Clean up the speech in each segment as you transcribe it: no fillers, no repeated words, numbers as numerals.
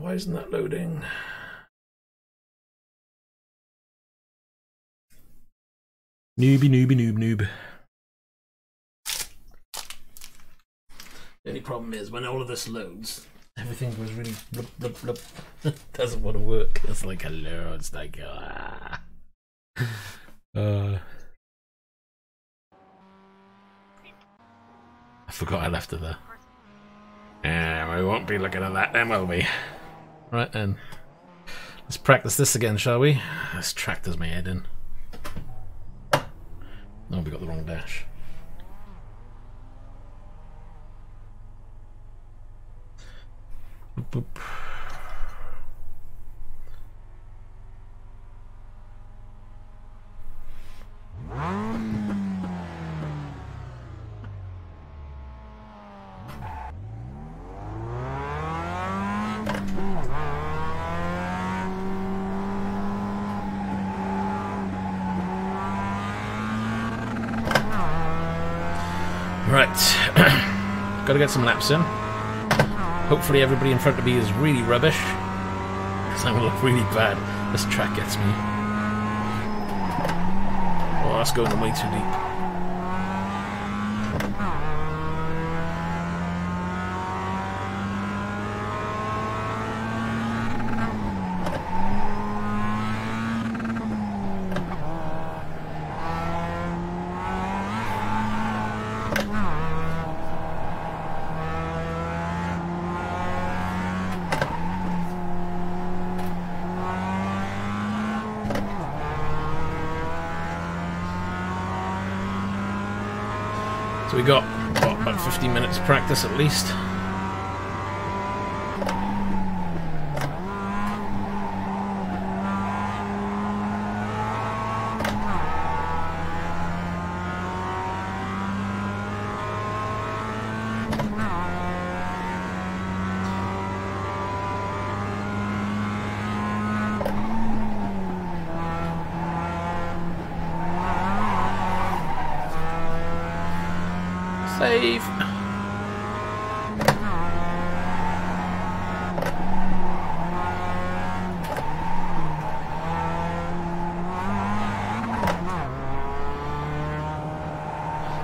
why isn't that loading? Noobie, noobie, noob, noob. The only problem is when all of this loads, everything goes really blub, blub, blub. Doesn't want to work. It's like, hello, it's like, ah. I forgot I left it there. We won't be looking at that then, will we? Right then. Let's practice this again, shall we? This tractor's my head in. Oh, we got the wrong dash. Boop, boop. Right, gotta get some laps in. Hopefully everybody in front of me is really rubbish, because I'm gonna look really bad. This track gets me. Oh, that's going way too deep. So we got, what, about 15 minutes practice at least. Save.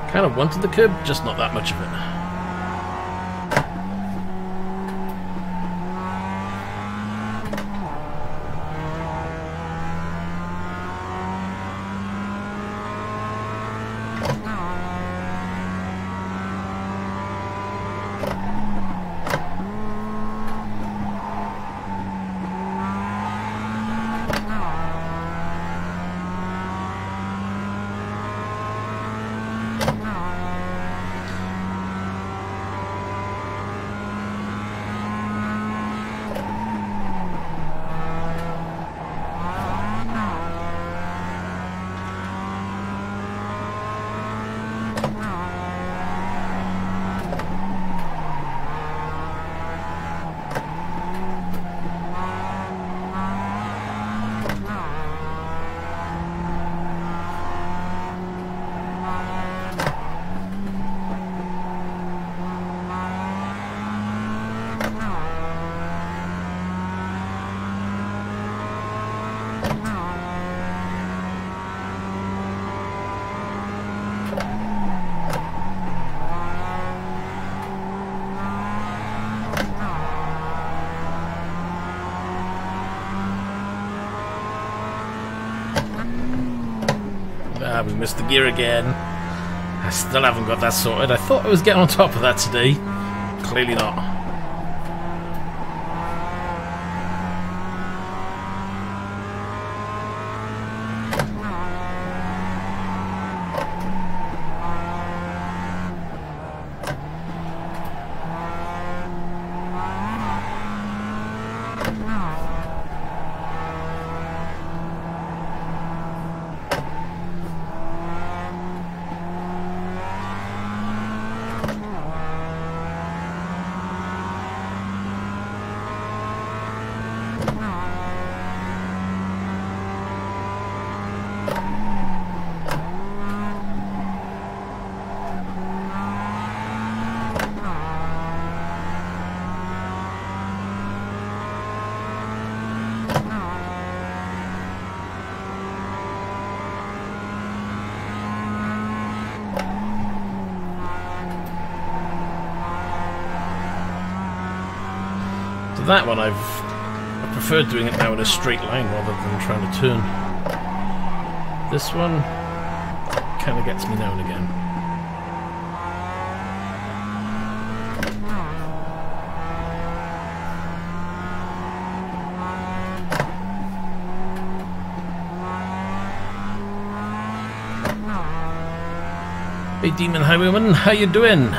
Kind of wanted the curb, just not that much of it. We missed the gear again. I still haven't got that sorted. I thought I was getting on top of that today. Clearly not. So that one I prefer doing it now in a straight line rather than trying to turn. This one kind of gets me now and again. Hey Demon Highwayman, how you doing?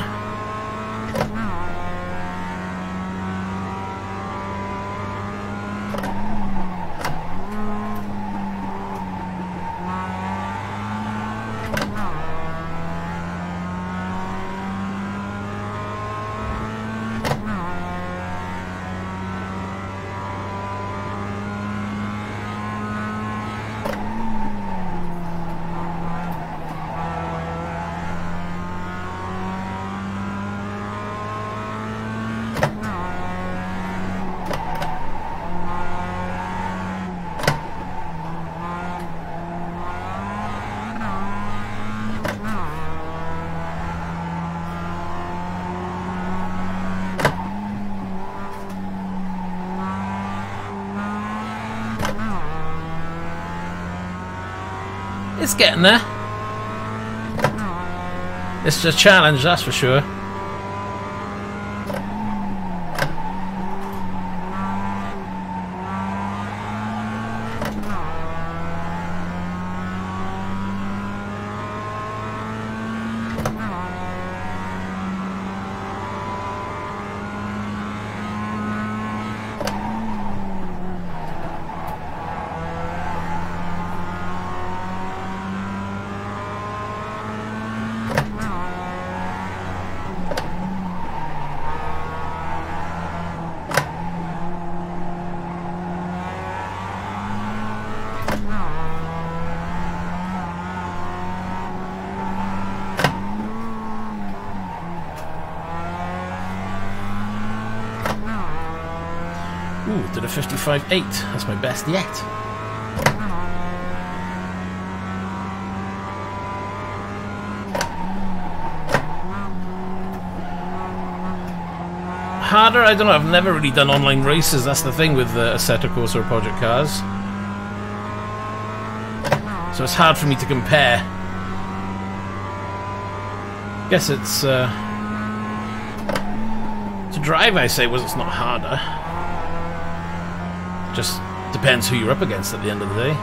It's getting there. It's a challenge, that's for sure. Ooh, did a 55.8. That's my best yet. Harder? I don't know. I've never really done online races. That's the thing with Assetto Corsa or Project Cars. So it's hard for me to compare. Guess it's to drive, I say, it's not harder. Just depends who you're up against at the end of the day.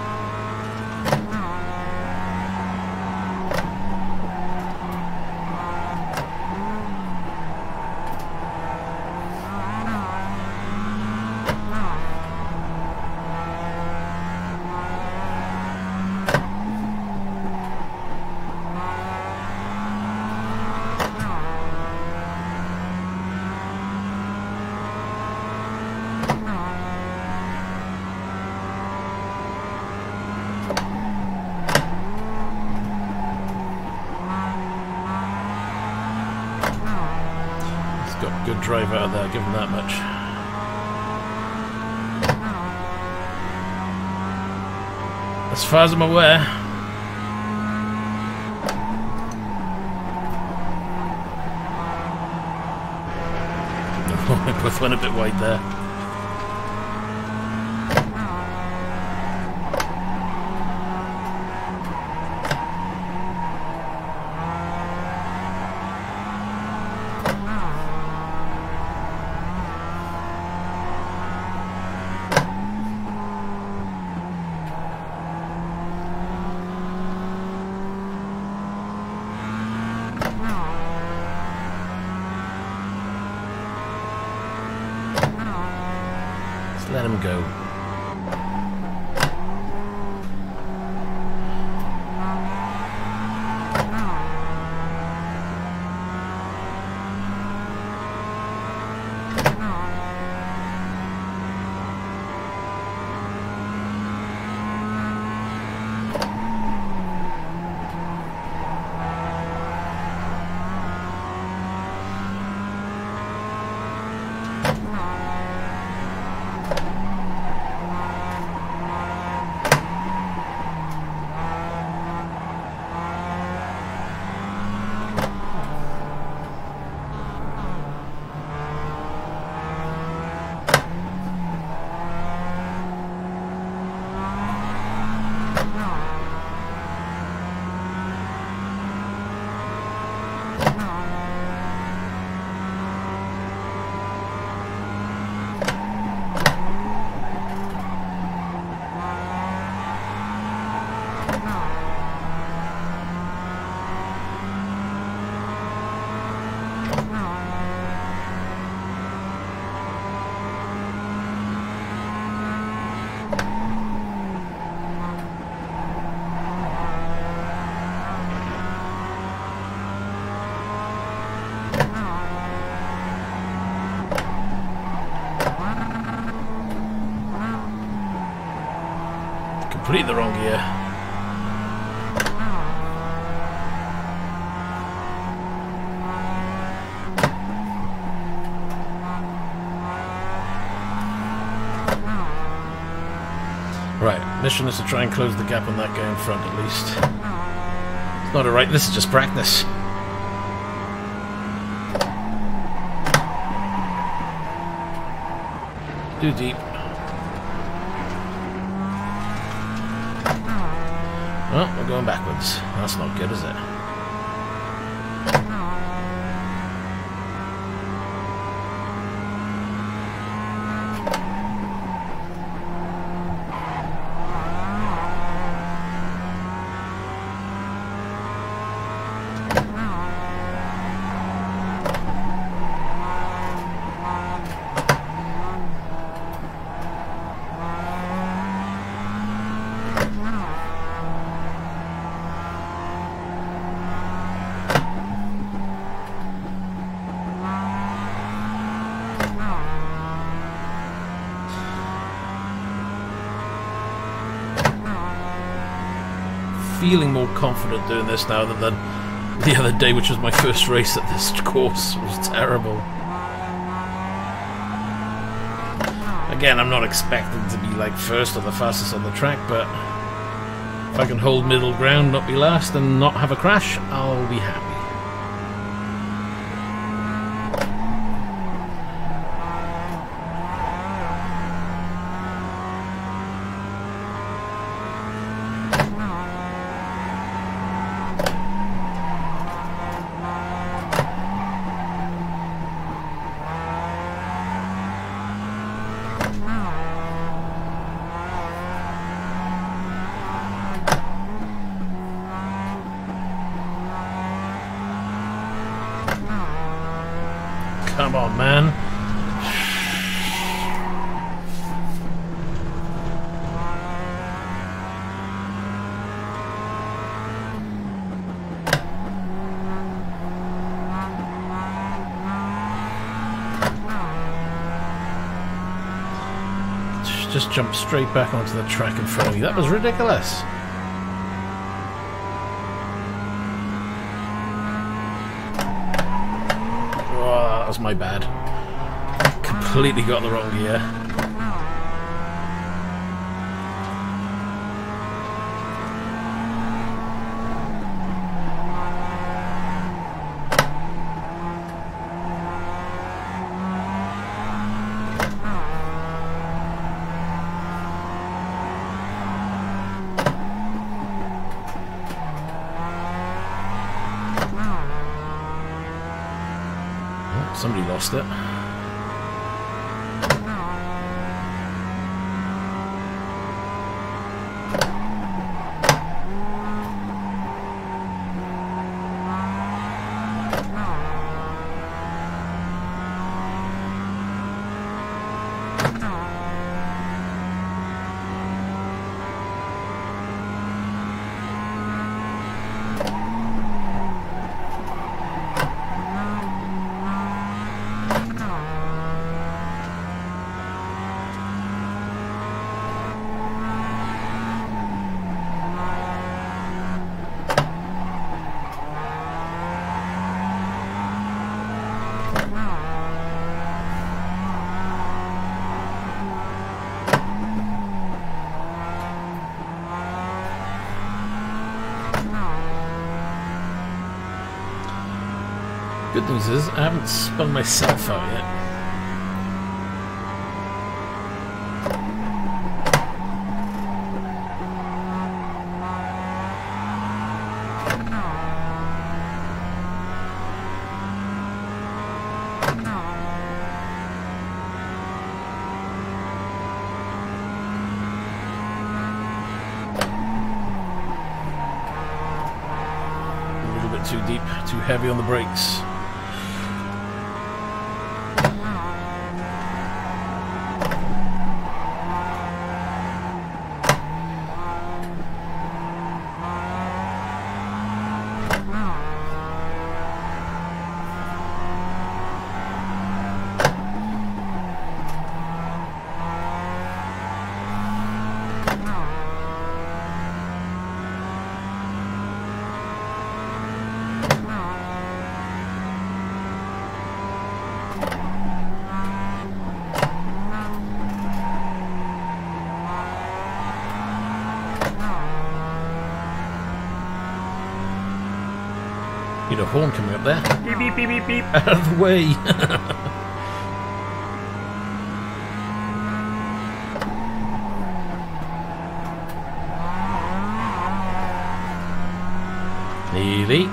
Good drive out of there, give him that much. As far as I'm aware. We both went a bit wide there. Let him go. completely the wrong gear. Right, mission is to try and close the gap on that guy in front at least. It's not alright, this is just practice. Too deep. Oh, we're going backwards. That's not good, is it? Feeling more confident doing this now than the other day, which was my first race at this course. It was terrible. Again, I'm not expecting to be like first or the fastest on the track, but if I can hold middle ground, not be last, and not have a crash, I'll be happy. Come on, man. Just jumped straight back onto the track in front of me. That was ridiculous. Oh, that was my bad. Completely got the wrong gear. Somebody lost it. Good news is, I haven't spun myself out yet. A little bit too deep, too heavy on the brakes. Need a horn coming up there. Beep, beep, beep, beep, beep. Out of the way. Easy.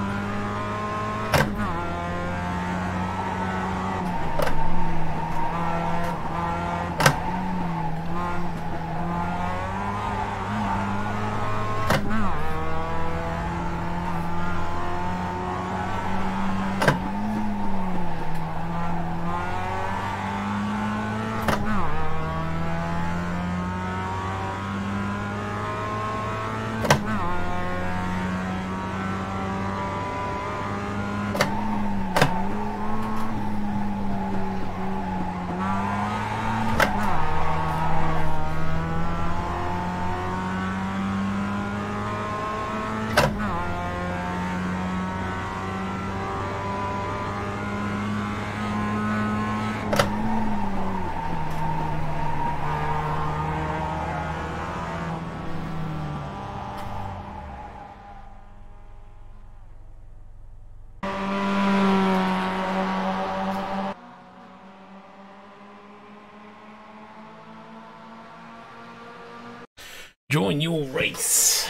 Join your race.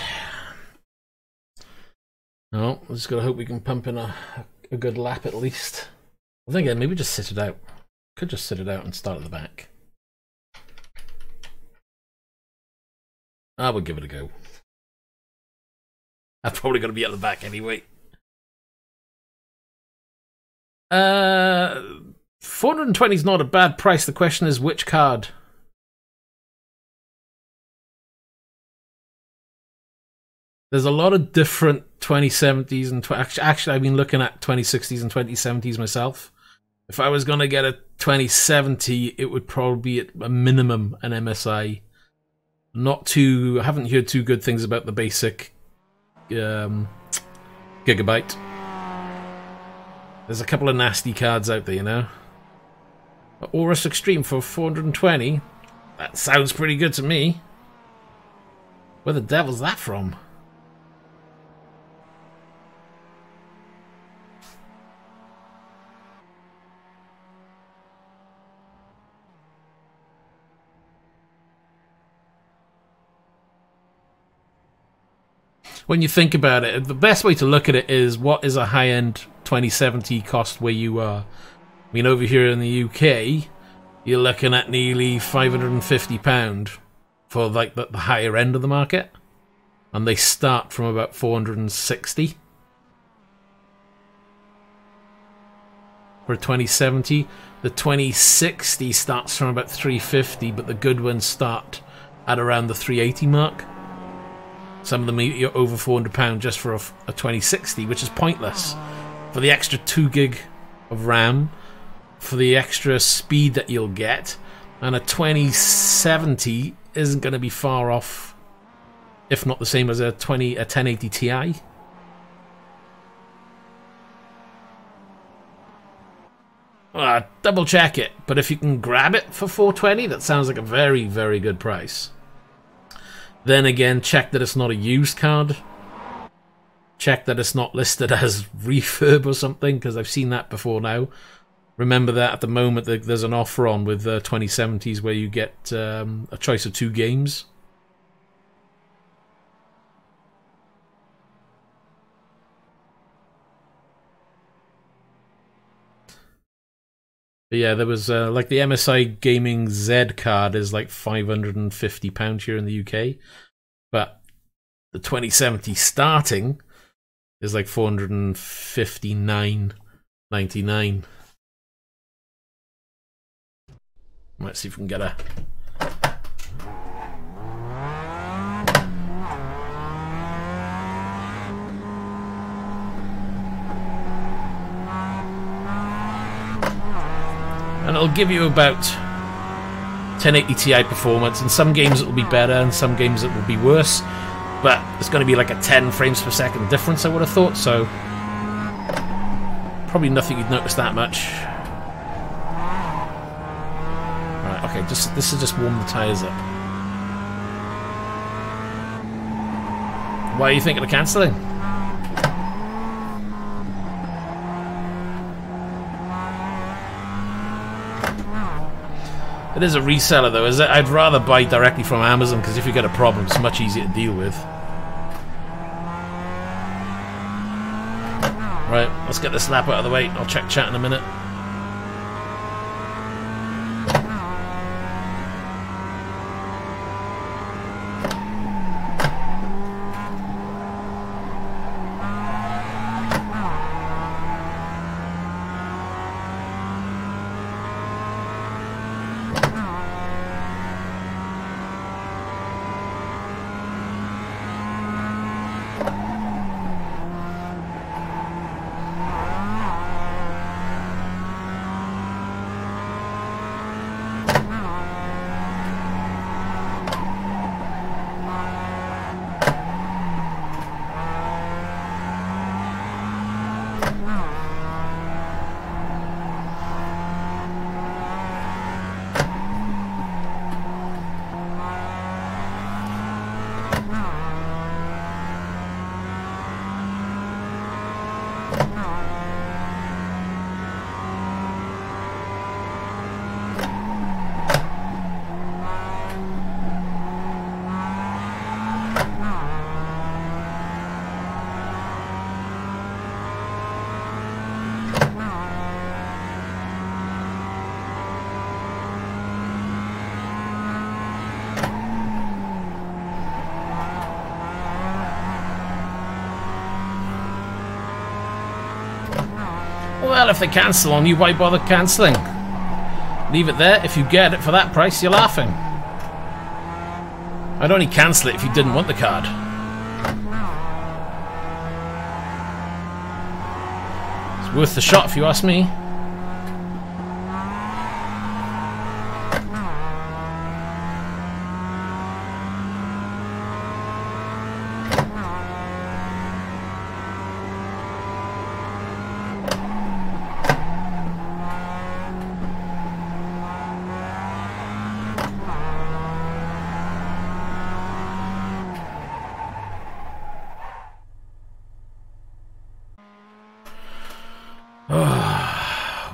No, I just gotta hope we can pump in a good lap at least. I think maybe just sit it out. Could just sit it out and start at the back. I would give it a go. I'm probably gonna be at the back anyway. 420 is not a bad price. The question is which card. There's a lot of different 2070s and actually I've been looking at 2060s and 2070s myself. If I was going to get a 2070, it would probably be at a minimum an MSI. I haven't heard too good things about the basic Gigabyte. There's a couple of nasty cards out there, you know. But Aorus Extreme for 420, that sounds pretty good to me. Where the devil's that from? When you think about it, the best way to look at it is what is a high-end 2070 cost where you are. I mean, over here in the UK, you're looking at nearly £550 for like the higher end of the market, and they start from about 460 for a 2070. The 2060 starts from about 350, but the good ones start at around the 380 mark. Some of them are over £400 just for a 2060, which is pointless. For the extra 2 gig of RAM, for the extra speed that you'll get, and a 2070 isn't going to be far off, if not the same as a 1080 Ti. Double check it, but if you can grab it for 420, that sounds like a very, very good price. Then again, check that it's not a used card. Check that it's not listed as refurb or something, because I've seen that before now. Remember that at the moment there's an offer on with 2070s where you get a choice of 2 games. But yeah, there was like the MSI Gaming Z card is like £550 here in the UK, but the 2070 starting is like £459.99. Let's see if we can get a... And it'll give you about 1080 Ti performance. In some games it will be better, in some games it will be worse. But it's going to be like a 10 frames per second difference, I would have thought, so... Probably nothing you'd notice that much. Right, okay, this is just warm the tyres up. Why are you thinking of cancelling? It is a reseller though. I'd rather buy directly from Amazon because if you get a problem, it's much easier to deal with. Right, let's get this lap out of the way. I'll check chat in a minute. Well, if they cancel on you, why bother cancelling? Leave it there. If you get it for that price, you're laughing. I'd only cancel it if you didn't want the card. It's worth the shot if you ask me.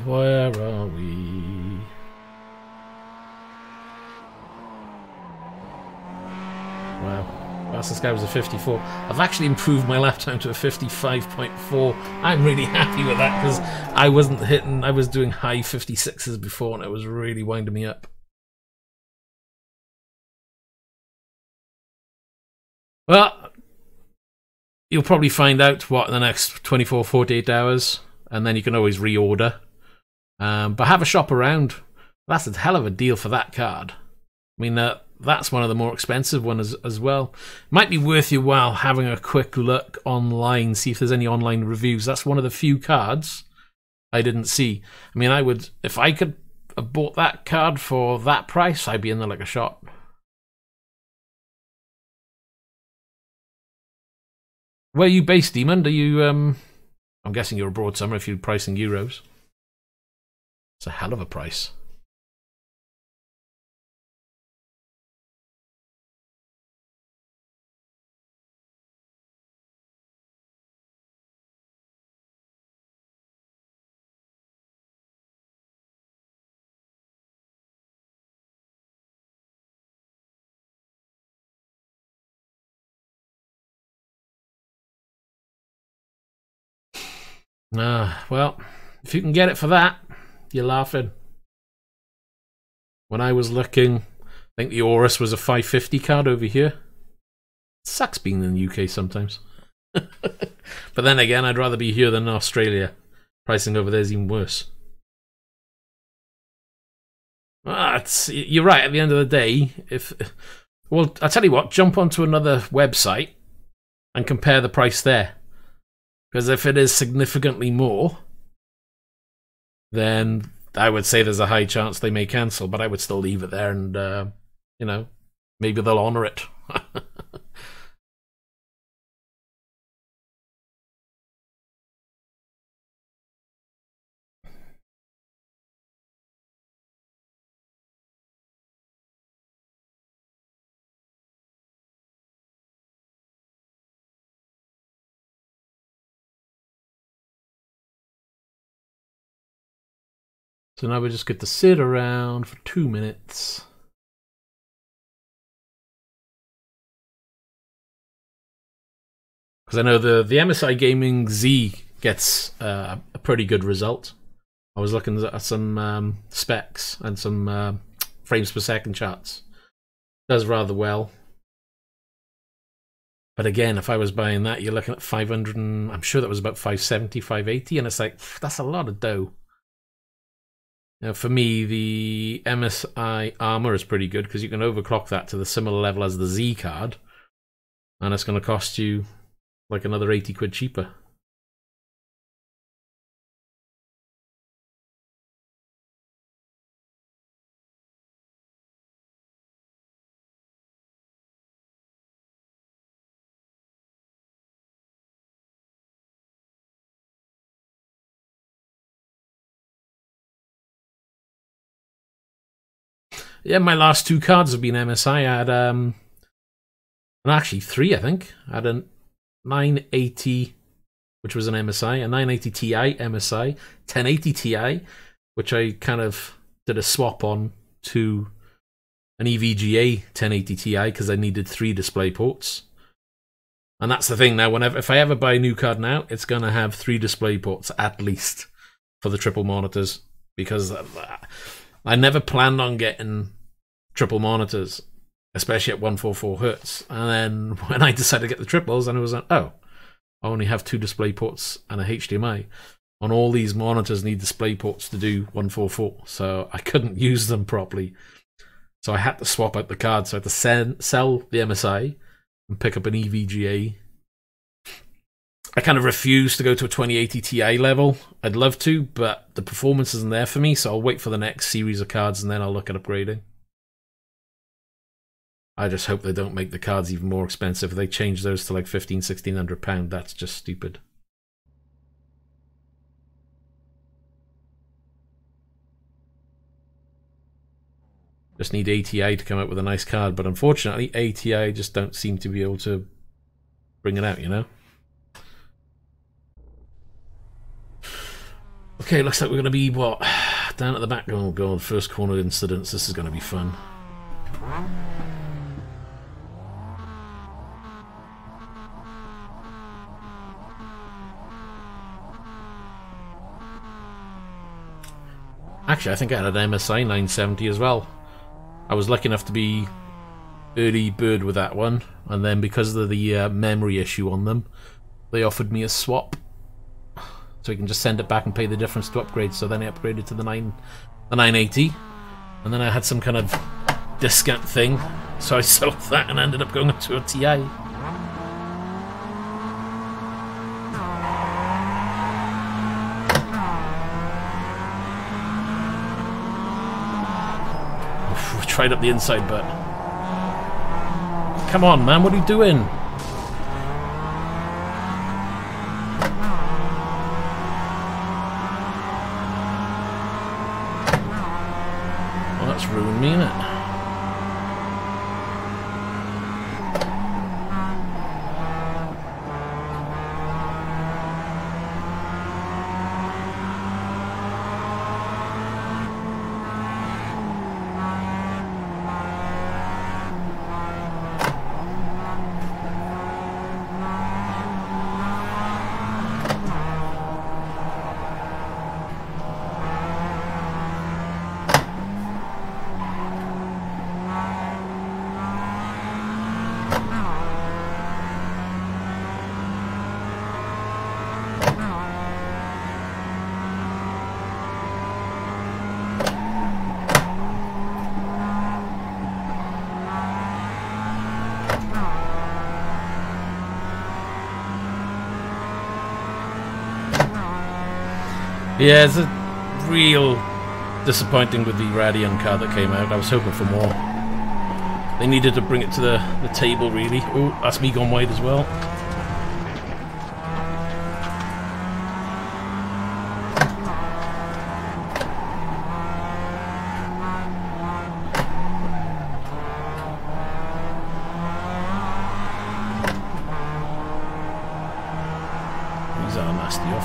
Where are we? Wow. Fastest guy was a 54. I've actually improved my lap time to a 55.4. I'm really happy with that because I wasn't hitting, I was doing high 56s before and it was really winding me up. Well, you'll probably find out what in the next 24, 48 hours. And then you can always reorder. But have a shop around. That's a hell of a deal for that card. I mean, that's one of the more expensive ones as well. Might be worth your while having a quick look online, see if there's any online reviews. That's one of the few cards I didn't see. I mean, I would, if I could have bought that card for that price, I'd be in there like a shot. Where are you based, Demon? Are you, I'm guessing you're abroad somewhere if you're pricing euros. It's a hell of a price. Well, if you can get it for that, you're laughing. When I was looking, I think the Aorus was a 550 card over here. It sucks being in the UK sometimes. But then again, I'd rather be here than Australia. Pricing over there is even worse. You're right, at the end of the day, well, I'll tell you what, jump onto another website and compare the price there. Because if it is significantly more, then I would say there's a high chance they may cancel, but I would still leave it there and, you know, maybe they'll honour it. So now we just get to sit around for 2 minutes. Because I know the MSI Gaming Z gets a pretty good result. I was looking at some specs and some frames per second charts. Does rather well. But again, if I was buying that, you're looking at 500 and I'm sure that was about 570, 580, and it's like, that's a lot of dough. Now, for me, the MSI Almar is pretty good because you can overclock that to the similar level as the Z card, and it's going to cost you like another 80 quid cheaper. Yeah, my last two cards have been MSI. I had and actually three, I think. I had a 980, which was an MSI, a 980 Ti MSI, 1080 Ti, which I kind of did a swap on to an EVGA 1080 Ti because I needed 3 display ports. And that's the thing now, if I ever buy a new card now, it's going to have 3 display ports at least for the triple monitors, because I never planned on getting triple monitors, especially at 144 Hz. And then when I decided to get the triples, and it was like, oh, I only have 2 display ports and a HDMI. On all these monitors need display ports to do 144, so I couldn't use them properly. So I had to swap out the card. So I had to sell the MSI and pick up an EVGA. I kind of refuse to go to a 2080 Ti level. I'd love to, but the performance isn't there for me, so I'll wait for the next series of cards and then I'll look at upgrading. I just hope they don't make the cards even more expensive. If they change those to like £1,500–1,600, that's just stupid. Just need ATI to come up with a nice card, but unfortunately ATI just don't seem to be able to bring it out, you know? Okay, looks like we're going to be, what, down at the back. Oh god, first corner incidents. This is going to be fun. Actually, I think I had an MSI 970 as well. I was lucky enough to be early bird with that one, and then because of the memory issue on them, they offered me a swap. So we can just send it back and pay the difference to upgrade. So then I upgraded to the 980, and then I had some kind of discount thing, so I sold that and ended up going up to a TI. Oof, we tried up the inside, but come on, man, what are you doing? Ruined me, innit? Yeah, it's a real disappointing with the Radeon card that came out. I was hoping for more. They needed to bring it to the table, really. Oh, that's me gone wide as well.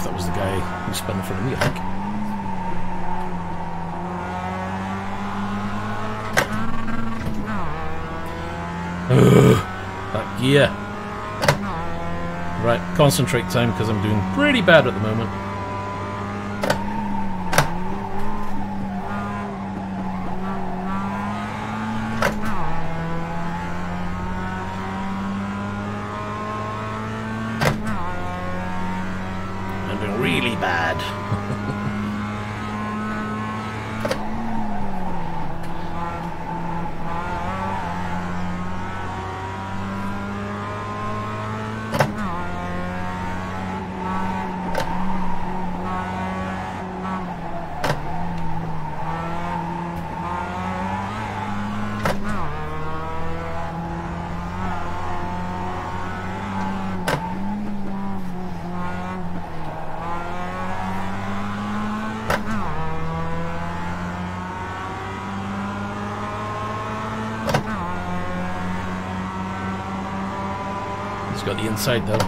That was the guy who spun in front of me, I think. Ugh, that gear. Right, concentrate time because I'm doing pretty bad at the moment. I'm doing really bad. It's got the inside though.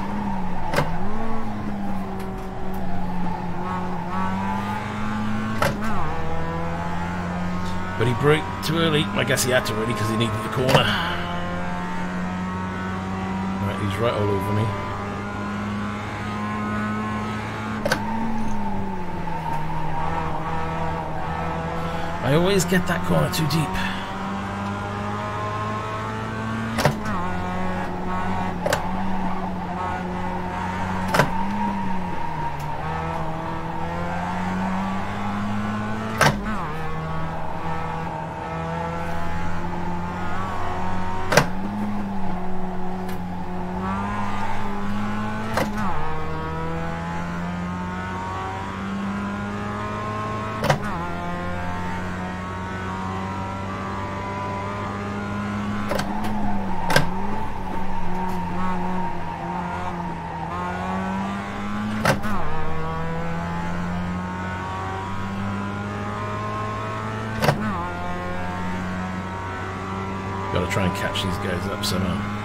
But he braked too early. I guess he had to really because he needed the corner. Right, he's right all over me. I always get that corner too deep. Gotta try and catch these guys up somehow.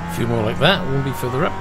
A few more like that, we'll be further up.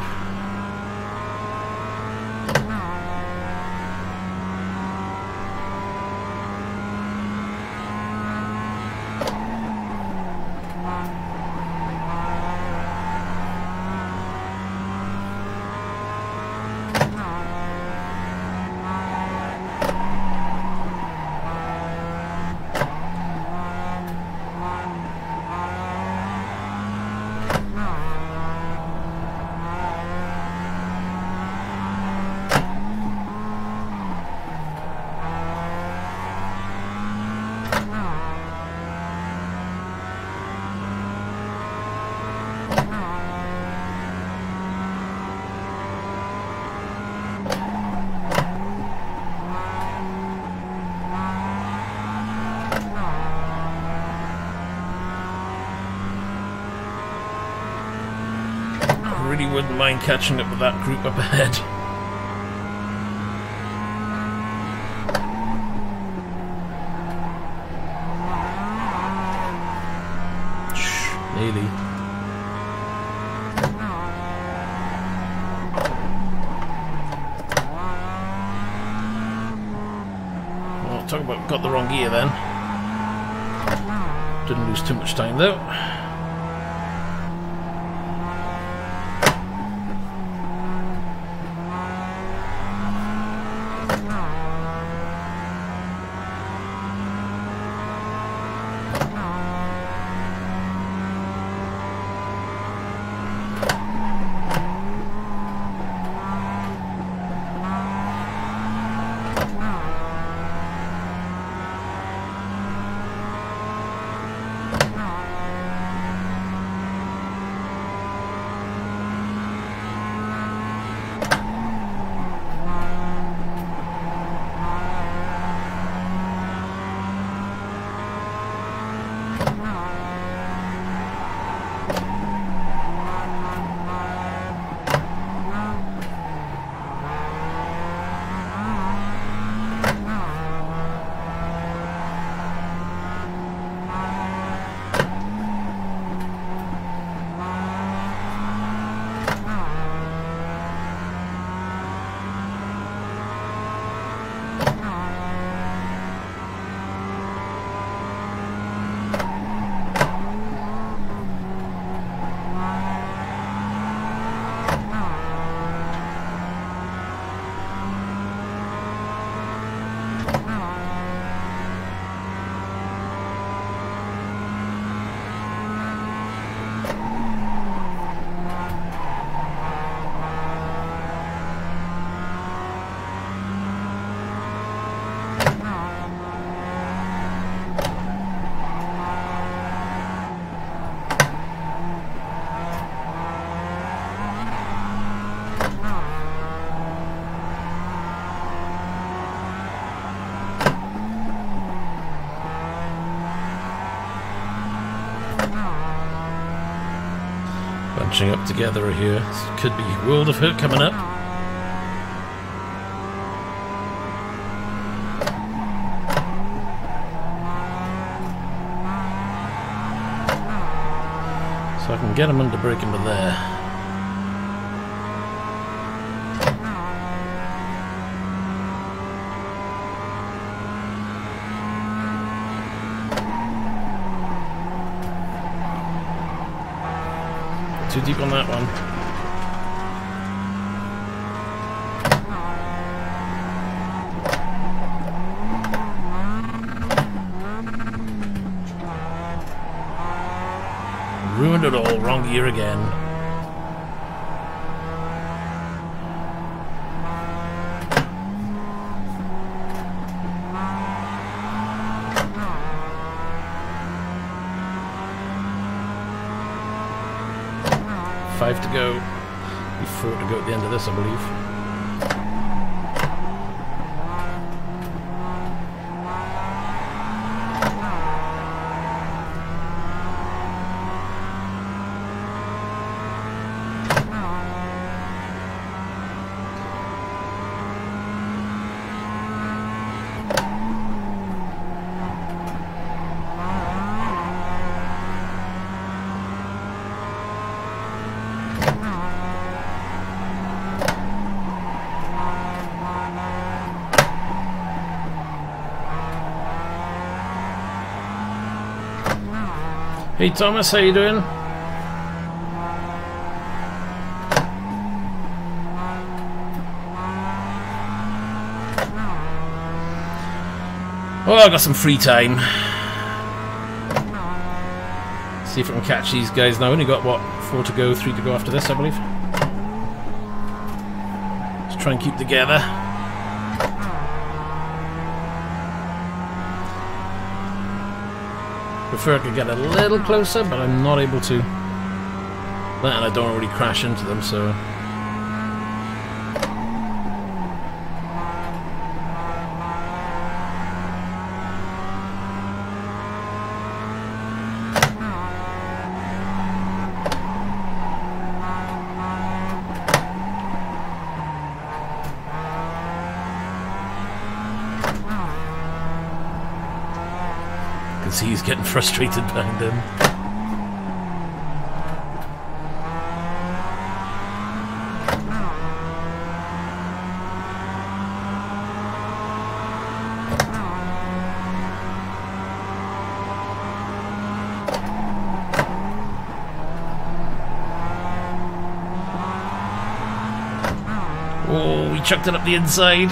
really wouldn't mind catching up with that group up ahead. Nearly. Well, talk about got the wrong gear then. Didn't lose too much time though. Bunching up together here. This could be World of Hurt coming up. So I can get him under brake into there. Too deep on that one. Ruined it all, wrong gear again. Five to go. Be 4 to go at the end of this, I believe. Hey Thomas, how you doing? Well, I've got some free time. See if I can catch these guys now. Only got, what, 4 to go, 3 to go after this, I believe. Let's try and keep together. Prefer I could get a little closer, but I'm not able to. That and I don't really crash into them, so... can see he's getting frustrated behind him. Oh, he chucked it up the inside.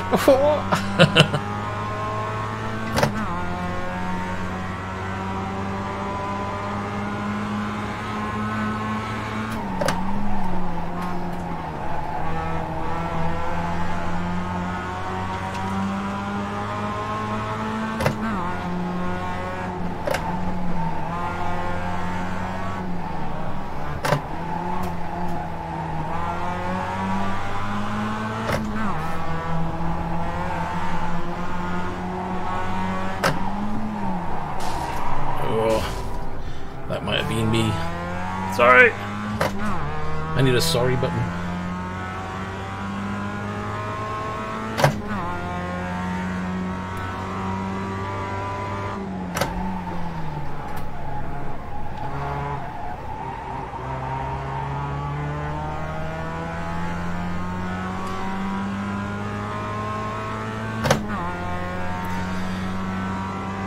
Sorry. I need a sorry button.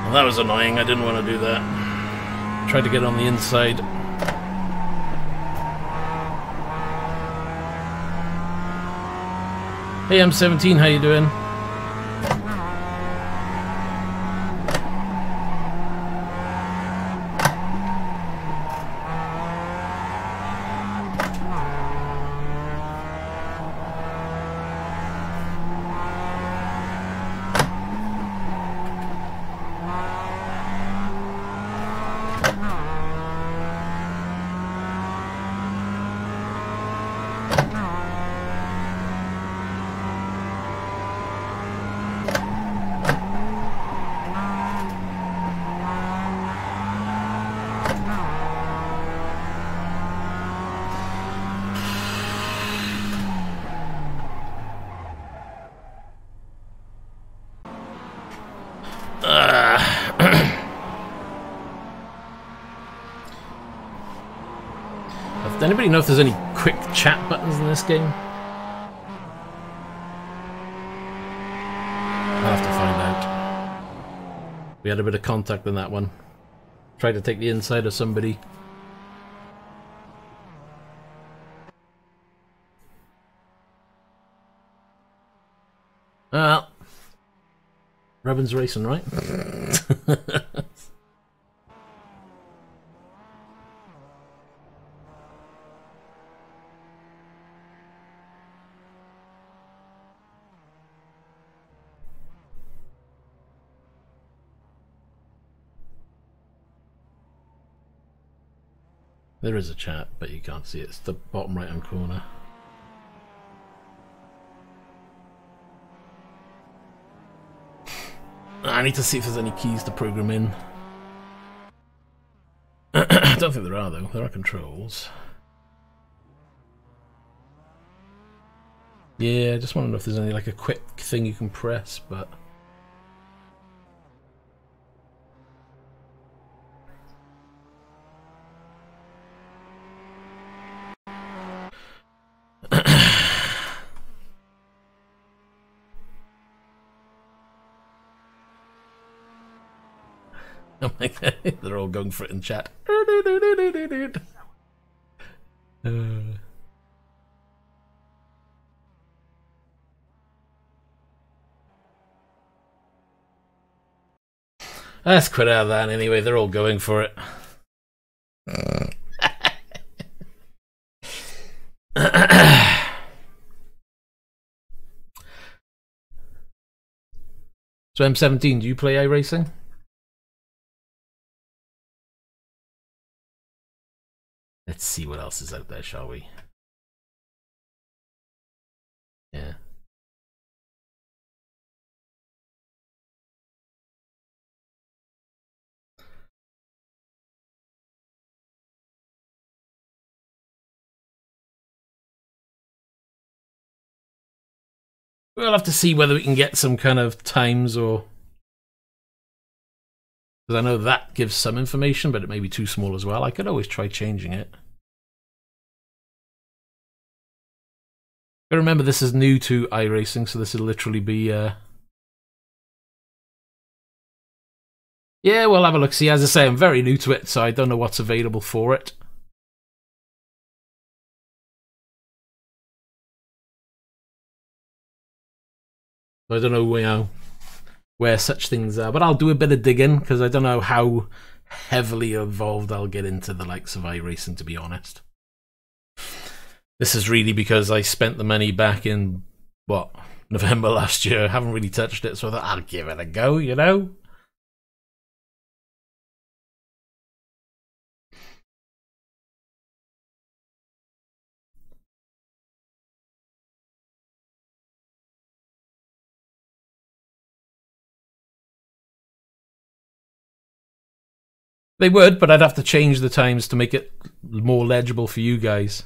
Well, that was annoying. I didn't want to do that. Tried to get on the inside. Hey, I'm 17, how you doing? Does anybody know if there's any quick chat buttons in this game? I'll have to find out. We had a bit of contact in that one. Tried to take the inside of somebody. Well, Robin's racing, right? There is a chat, but you can't see it. It's the bottom right hand corner. I need to see if there's any keys to program in. I don't think there are, though. There are controls. Yeah, I just want to know if there's any like a quick thing you can press, but oh my god, they're all going for it in chat. Let's quit out of that anyway, they're all going for it. So M17, do you play iracing? Let's see what else is out there, shall we? Yeah. We'll have to see whether we can get some kind of times or Because I know that gives some information, but it may be too small as well. I could always try changing it. But remember, this is new to iRacing, so this will literally be... Yeah, we'll have a look. See, as I say, I'm very new to it, so I don't know what's available for it. I don't know, where such things are, but I'll do a bit of digging because I don't know how heavily involved I'll get into the likes of iRacing, to be honest. This is really because I spent the money back in, what, November last year. I haven't really touched it, so I thought I'll give it a go, you know? They would, but I'd have to change the times to make it more legible for you guys.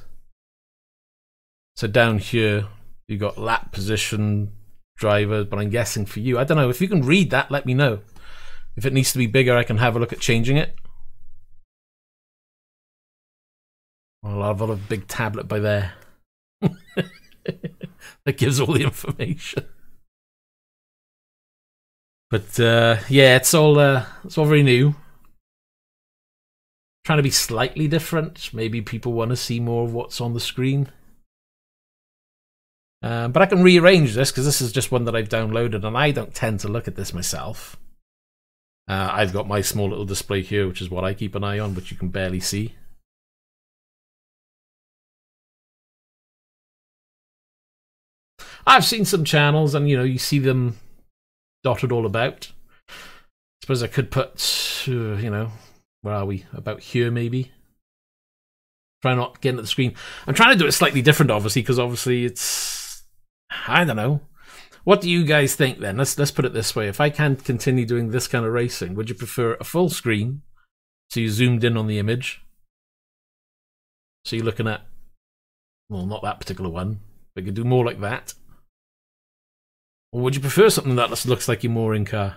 So down here, you got lap position, drivers, but I'm guessing for you, I don't know. If you can read that, let me know. If it needs to be bigger, I can have a look at changing it. I'll have a big tablet by there. That gives all the information. But yeah, it's all very new. Trying to be slightly different. Maybe people want to see more of what's on the screen. But I can rearrange this because this is just one that I've downloaded and I don't tend to look at this myself. I've got my small little display here, which is what I keep an eye on, which you can barely see. I've seen some channels and, you know, you see them dotted all about. I suppose I could put, you know, where are we? About here, maybe. Try not to get into the screen. I'm trying to do it slightly different, obviously, because obviously it's... I don't know. What do you guys think, then? Let's put it this way. If I can't continue doing this kind of racing, would you prefer a full screen, so you zoomed in on the image? So you're looking at... Well, not that particular one, but you could do more like that. Or would you prefer something that looks like you're more in car?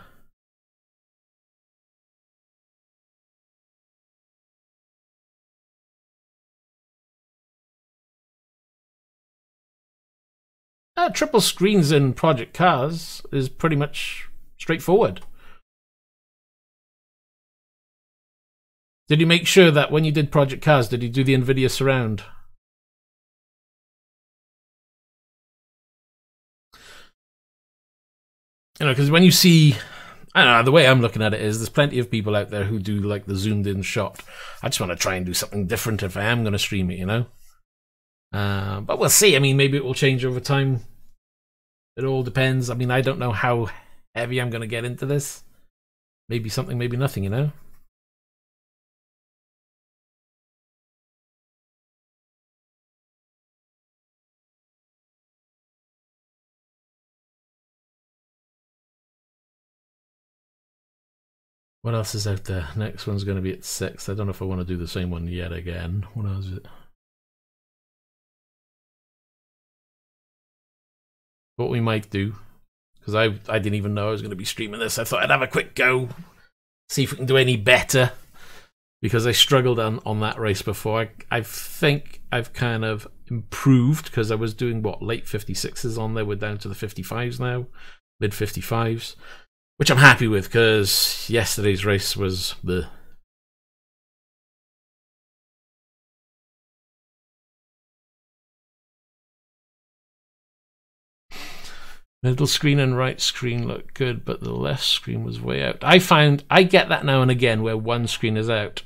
Triple screens in Project Cars is pretty much straightforward. Did you make sure that when you did Project Cars, did you do the NVIDIA surround? You know, because when you see, I don't know, the way I'm looking at it is there's plenty of people out there who do like the zoomed in shot. I just want to try and do something different if I am going to stream it, you know? But we'll see. I mean, maybe it will change over time. It all depends. I mean, I don't know how heavy I'm going to get into this. Maybe something, maybe nothing, you know? What else is out there? Next one's going to be at 6. I don't know if I want to do the same one yet again. What else is it? What we might do, because I didn't even know I was going to be streaming this. I thought I'd have a quick go, see if we can do any better, because I struggled on that race before. I think I've kind of improved, because I was doing, what, late 56s on there. We're down to the 55s now, mid 55s, which I'm happy with, because yesterday's race was the... Middle screen and right screen look good, but the left screen was way out. I get that now and again where one screen is out.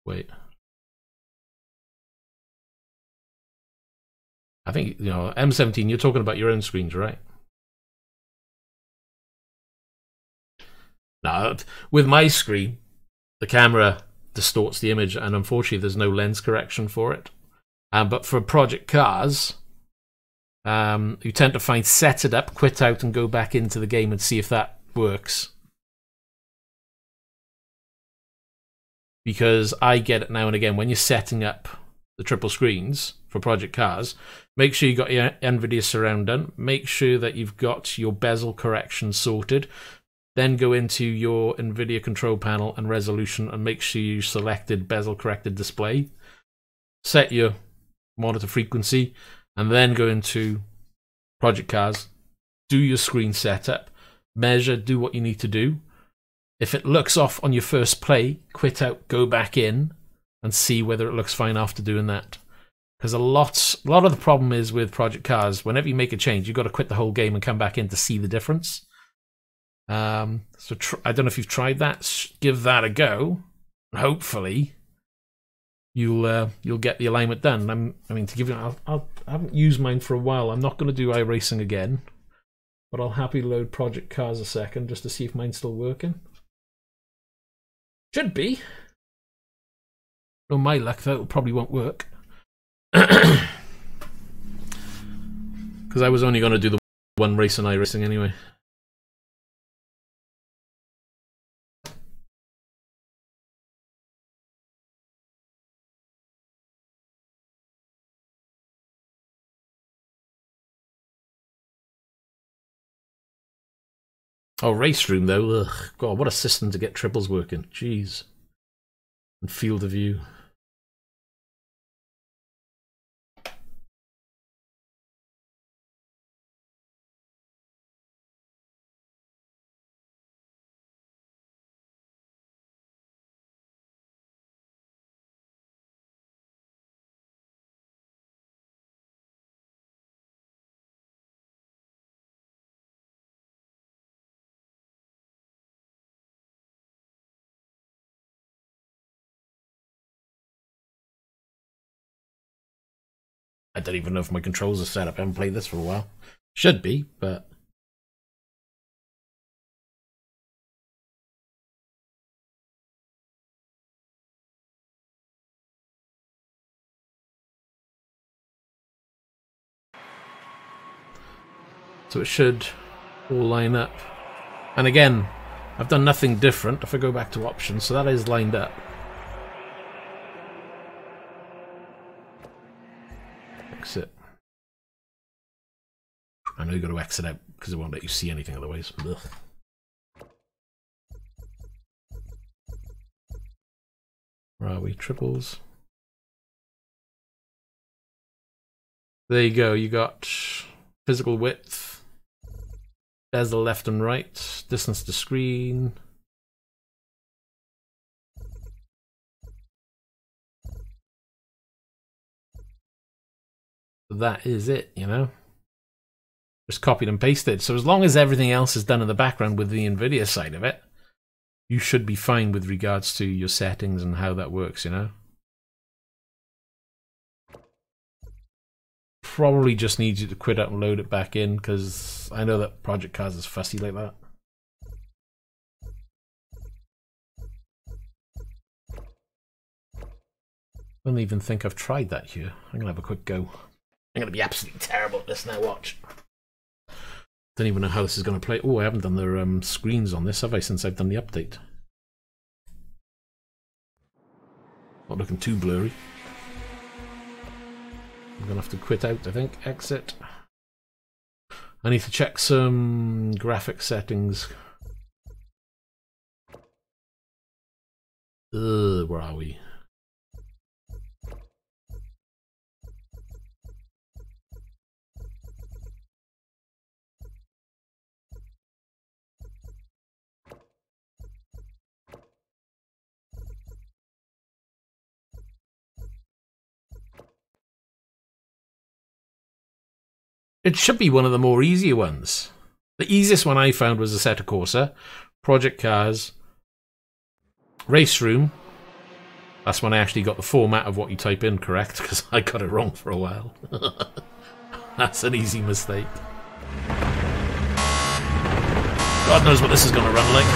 Wait. I think, you know, M17, you're talking about your own screens, right? Now, with my screen, the camera distorts the image, and unfortunately there's no lens correction for it. But for Project Cars, you tend to find set it up, quit out, and go back into the game and see if that works. because I get it now and again when you're setting up the triple screens for Project Cars. Make sure you got your NVIDIA surround done. Make sure that you've got your bezel correction sorted. Then go into your NVIDIA control panel and resolution and make sure you selected bezel corrected display. Set your monitor frequency and then go into Project Cars. Do your screen setup. Measure, do what you need to do. If it looks off on your first play, quit out, go back in and see whether it looks fine after doing that. Because a lot of the problem is with Project Cars, whenever you make a change, you've got to quit the whole game and come back in to see the difference. I don't know if you've tried that. Give that a go. Hopefully, you'll get the alignment done. I haven't used mine for a while. I'm not going to do iracing again, but I'll happily load Project Cars a second just to see if mine's still working. Should be. No, my luck though, it probably won't work. Because I was only going to do the one race on iracing anyway. Oh, race room though. Ugh, God, what a system to get triples working. Jeez. And field of view. I don't even know if my controls are set up. I haven't played this for a while. Should be, but... So it should all line up. And again, I've done nothing different. If I go back to options, so that is lined up. Exit. I know you've got to exit out because it won't let you see anything otherwise. Ugh. Where are we? Triples. There you go. You got physical width, bezel left and right, distance to screen. That is it, you know. Just copied and pasted. So as long as everything else is done in the background with the NVIDIA side of it, you should be fine with regards to your settings and how that works, you know. Probably just needs you to quit out and load it back in, because I know that Project Cars is fussy like that. I don't even think I've tried that here. I'm gonna have a quick go. I'm gonna be absolutely terrible at this now, watch. Don't even know how this is gonna play. Oh, I haven't done the screens on this, have I, since I've done the update? Not looking too blurry. I'm gonna have to quit out, I think. Exit. I need to check some graphic settings. Where are we? It should be one of the more easier ones. The easiest one I found was Assetto Corsa, Project Cars, Race Room. That's when I actually got the format of what you type in correct, because I got it wrong for a while. That's an easy mistake. God knows what this is going to run like.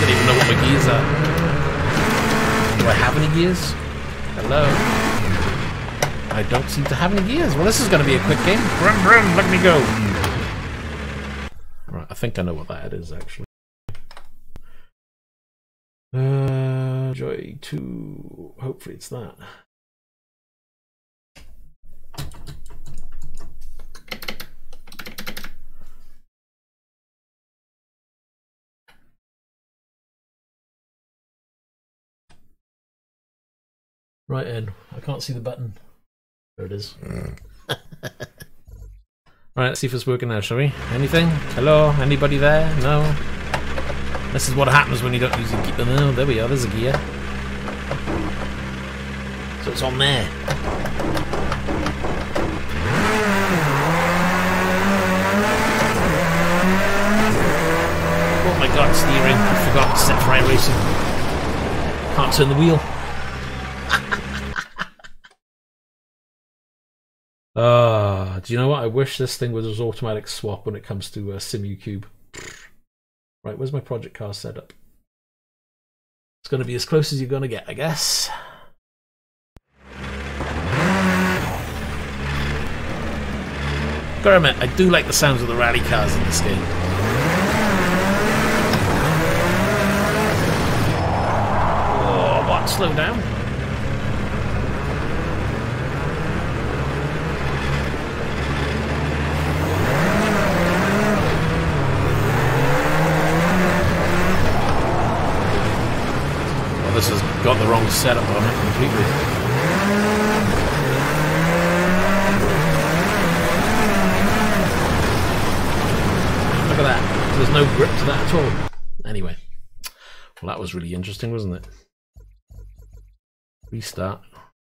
Don't even know what my gears are. Do I have any gears? Hello? I don't seem to have any gears. Well, this is going to be a quick game. Brum, brum, let me go. Right, I think I know what that is, actually. Joy 2. Hopefully it's that. Right, Ed. I can't see the button. There it is. Right, let's see if it's working now, shall we? Anything? Hello? Anybody there? No? This is what happens when you don't use a gear. No, there we are. There's a gear. So it's on there. Oh my god, steering. I forgot to set for iracing. Can't turn the wheel. Do you know what? I wish this thing was automatic swap when it comes to SimUcube. Right, where's my project car setup? It's going to be as close as you're going to get, I guess. Gotta admit, I do like the sounds of the rally cars in this game. Oh, what? Slow down. This has got the wrong setup on it completely. Look at that. There's no grip to that at all. Anyway. Well, that was really interesting, wasn't it? Restart.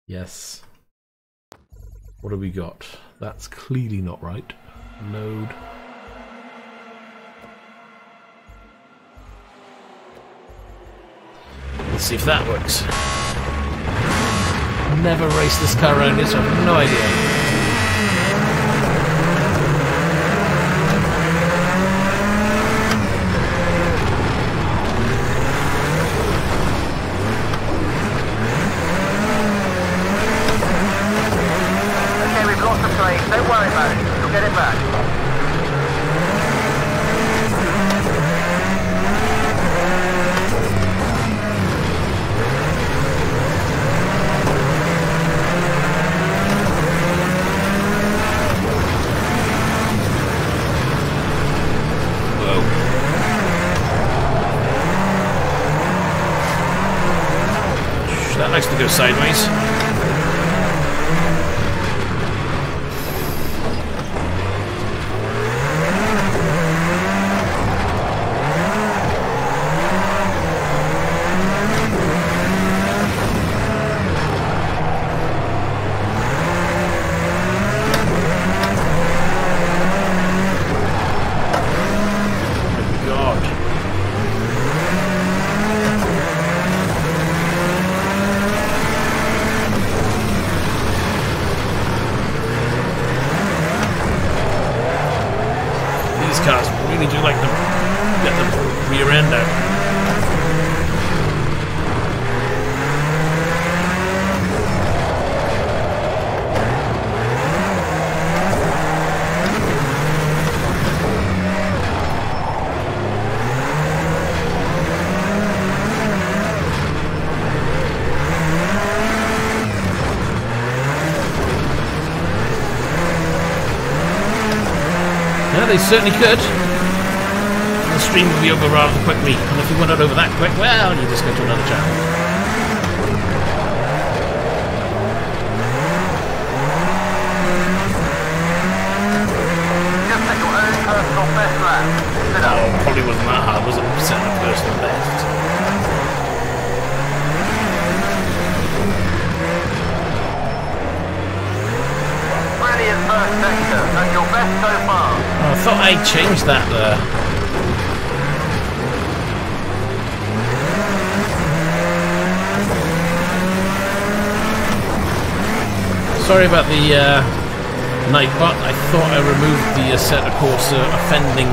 Yes. What have we got? That's clearly not right. Load. Let's see if that works. Never raced this car around here, so I have no idea. Okay, we've lost the plane. Don't worry about it. We'll get it back. That likes to go sideways. They certainly could. The stream will be over rather quickly, and if you want it over that quick, well, you just go to another channel. Just set your own personal best lap. Oh, probably wasn't that hard, was it? Setting a personal best. Brilliant first sector. That's your best so far. Oh, I thought I changed that there. Sorry about the Nightbot. I thought I removed the set of course offending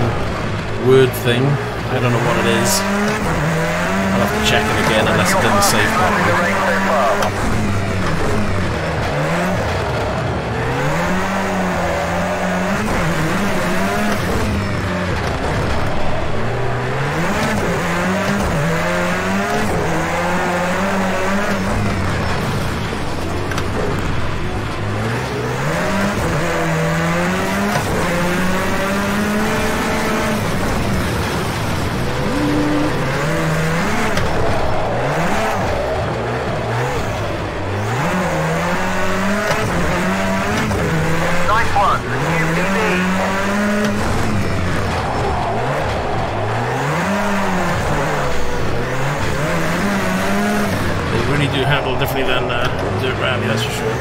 word thing. I don't know what it is. I'll have to check it again unless it didn't save properly. quickly than Dirt Rally, that's for sure.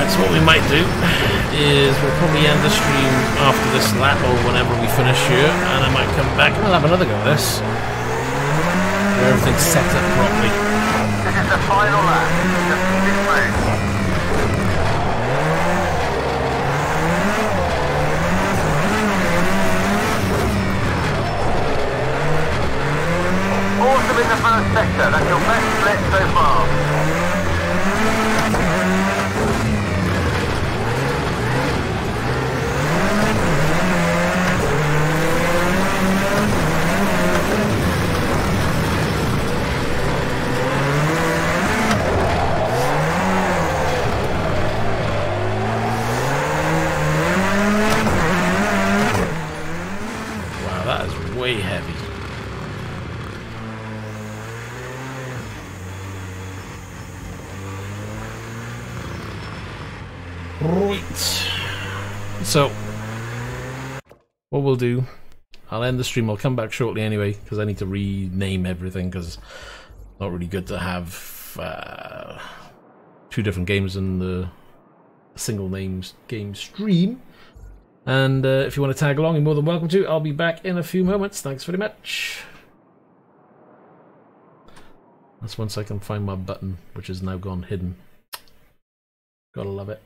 So what we might do is we'll probably end the stream after this lap or whenever we finish here, and I might come back and I'll have another go at this where everything's set up properly. This is the final lap. Just keep it smooth. Awesome in the first sector. That's your best split so far. Way heavy. Right. So, what we'll do, I'll end the stream. I'll come back shortly anyway, because I need to rename everything, because it's not really good to have two different games in the single names game stream. And if you want to tag along, you're more than welcome to. I'll be back in a few moments. Thanks very much. That's once I can find my button, which is now gone hidden. Gotta love it.